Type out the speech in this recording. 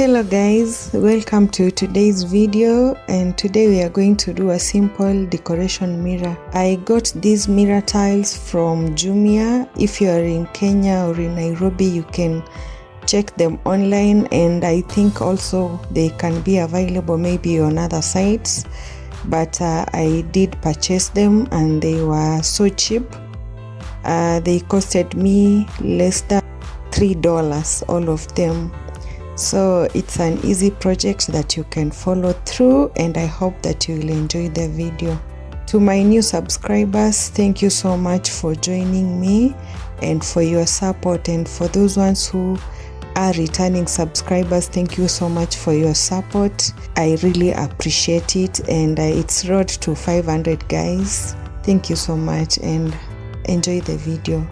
Hello guys, welcome to today's video, and today we are going to do a simple decoration mirror. I got these mirror tiles from Jumia. If you are in Kenya or in Nairobi, you can check them online, and I think also they can be available maybe on other sites, but I did purchase them and they were so cheap. They costed me less than $3, all of them. So it's an easy project that you can follow through, and I hope that you will enjoy the video. To my new subscribers, thank you so much for joining me and for your support, and for those ones who are returning subscribers, thank you so much for your support. I really appreciate it, and it's road to 500 guys. Thank you so much and enjoy the video.